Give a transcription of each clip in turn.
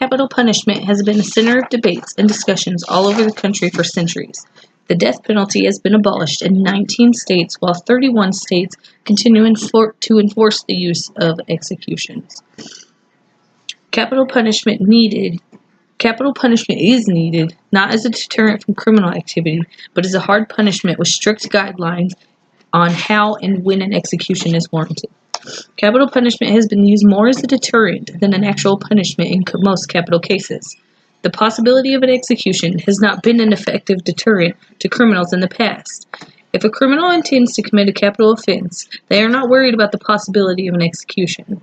Capital punishment has been a center of debates and discussions all over the country for centuries. The death penalty has been abolished in 19 states, while 31 states continue to enforce the use of executions. Capital punishment is needed not as a deterrent from criminal activity, but as a hard punishment with strict guidelines on how and when an execution is warranted. Capital punishment has been used more as a deterrent than an actual punishment in most capital cases. The possibility of an execution has not been an effective deterrent to criminals in the past. If a criminal intends to commit a capital offense, they are not worried about the possibility of an execution.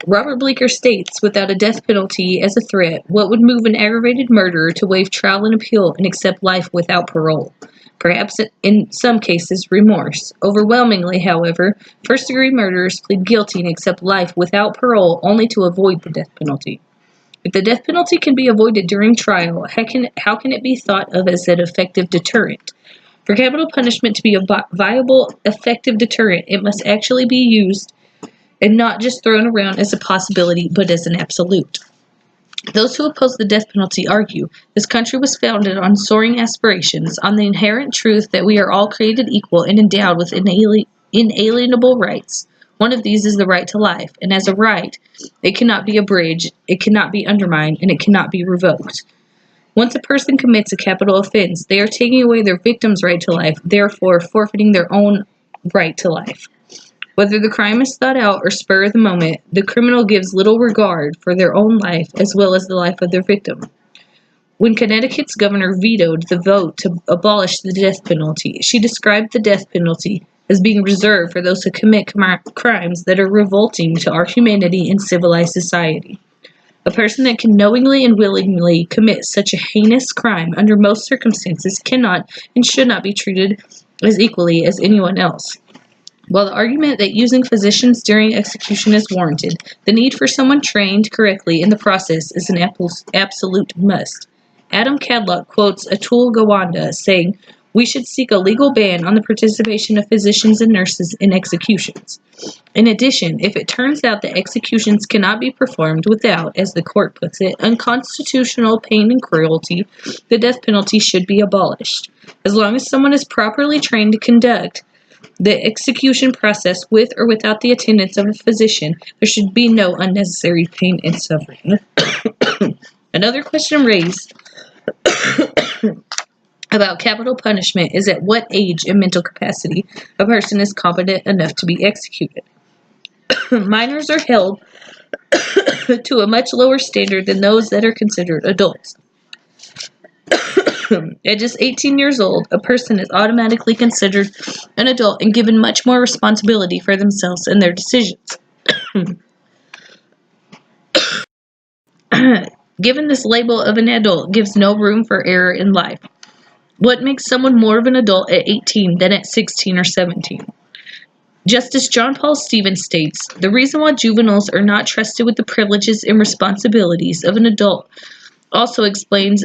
Robert Bleecker states, without a death penalty as a threat, what would move an aggravated murderer to waive trial and appeal and accept life without parole? Perhaps in some cases, remorse. Overwhelmingly, however, first-degree murderers plead guilty and accept life without parole only to avoid the death penalty. If the death penalty can be avoided during trial, how can it be thought of as an effective deterrent? For capital punishment to be a viable, effective deterrent, it must actually be used and not just thrown around as a possibility, but as an absolute. Those who oppose the death penalty argue this country was founded on soaring aspirations, on the inherent truth that we are all created equal and endowed with inalienable rights. One of these is the right to life, and as a right, it cannot be abridged, it cannot be undermined, and it cannot be revoked. Once a person commits a capital offense, they are taking away their victim's right to life, therefore forfeiting their own right to life. Whether the crime is thought out or spur of the moment, the criminal gives little regard for their own life as well as the life of their victim. When Connecticut's governor vetoed the vote to abolish the death penalty, she described the death penalty as being reserved for those who commit crimes that are revolting to our humanity and civilized society. A person that can knowingly and willingly commit such a heinous crime under most circumstances cannot and should not be treated as equally as anyone else. While the argument that using physicians during execution is warranted, the need for someone trained correctly in the process is an absolute must. Adam Cadlock quotes Atul Gawande saying, "We should seek a legal ban on the participation of physicians and nurses in executions." In addition, if it turns out that executions cannot be performed without, as the court puts it, unconstitutional pain and cruelty, the death penalty should be abolished. As long as someone is properly trained to conduct the execution process with or without the attendance of a physician, there should be no unnecessary pain and suffering. Another question raised about capital punishment is at what age and mental capacity a person is competent enough to be executed. Minors are held to a much lower standard than those that are considered adults. At just 18 years old, a person is automatically considered an adult and given much more responsibility for themselves and their decisions. Given this label of an adult gives no room for error in life. What makes someone more of an adult at 18 than at 16 or 17? Justice John Paul Stevens states, "The reason why juveniles are not trusted with the privileges and responsibilities of an adult also explains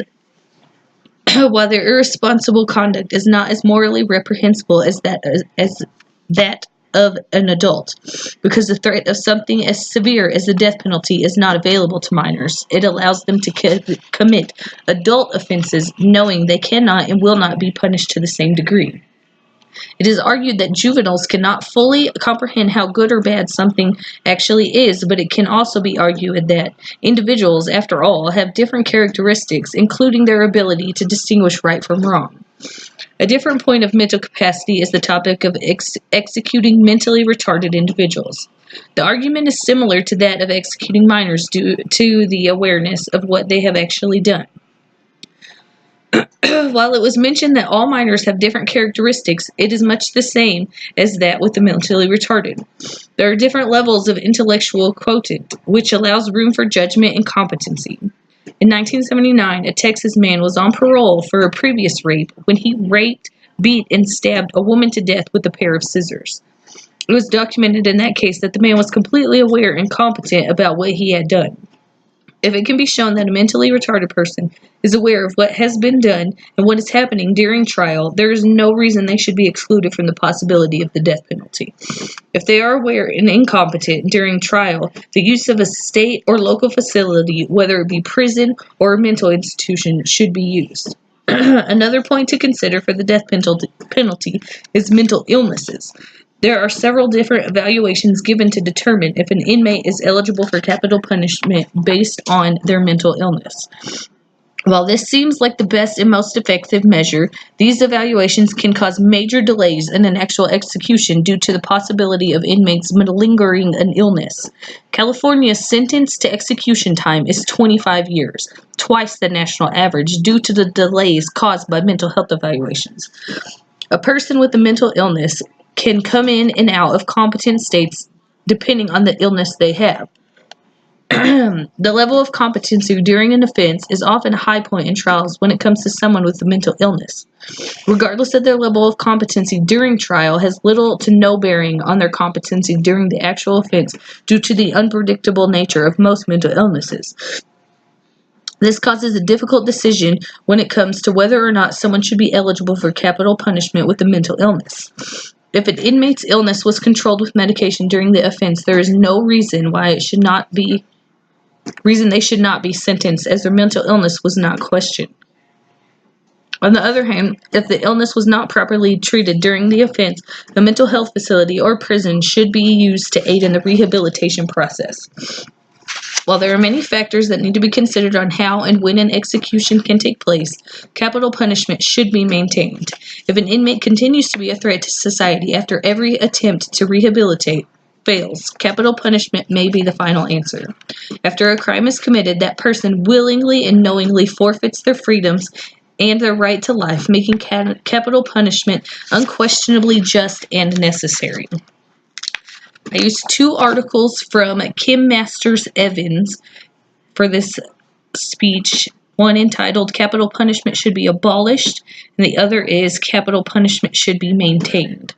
why their irresponsible conduct is not as morally reprehensible as that of an adult. Because the threat of something as severe as the death penalty is not available to minors, it allows them to commit adult offenses knowing they cannot and will not be punished to the same degree. It is argued that juveniles cannot fully comprehend how good or bad something actually is, but it can also be argued that individuals, after all, have different characteristics, including their ability to distinguish right from wrong. A different point of mental capacity is the topic of executing mentally retarded individuals. The argument is similar to that of executing minors due to the awareness of what they have actually done. While it was mentioned that all minors have different characteristics, it is much the same as that with the mentally retarded. There are different levels of intellectual quotient, which allows room for judgment and competency. In 1979, a Texas man was on parole for a previous rape when he raped, beat, and stabbed a woman to death with a pair of scissors. It was documented in that case that the man was completely aware and competent about what he had done. If it can be shown that a mentally retarded person is aware of what has been done and what is happening during trial, there is no reason they should be excluded from the possibility of the death penalty. If they are aware and incompetent during trial, the use of a state or local facility, whether it be prison or a mental institution, should be used. Another point to consider for the death penalty is mental illnesses. There are several different evaluations given to determine if an inmate is eligible for capital punishment based on their mental illness. While this seems like the best and most effective measure, these evaluations can cause major delays in an actual execution due to the possibility of inmates malingering an illness. California's sentence to execution time is 25 years, twice the national average, due to the delays caused by mental health evaluations. A person with a mental illness can come in and out of competent states depending on the illness they have. The level of competency during an offense is often a high point in trials when it comes to someone with a mental illness. Regardless of their level of competency during trial has little to no bearing on their competency during the actual offense due to the unpredictable nature of most mental illnesses. This causes a difficult decision when it comes to whether or not someone should be eligible for capital punishment with a mental illness. If an inmate's illness was controlled with medication during the offense, there is no reason they should not be sentenced, as their mental illness was not questioned. On the other hand, if the illness was not properly treated during the offense, a mental health facility or prison should be used to aid in the rehabilitation process. While there are many factors that need to be considered on how and when an execution can take place, capital punishment should be maintained. If an inmate continues to be a threat to society after every attempt to rehabilitate fails, capital punishment may be the final answer. After a crime is committed, that person willingly and knowingly forfeits their freedoms and their right to life, making capital punishment unquestionably just and necessary. I used 2 articles from Kim Masters Evans for this speech. One entitled "Capital Punishment Should Be Abolished," and the other is "Capital Punishment Should Be Maintained."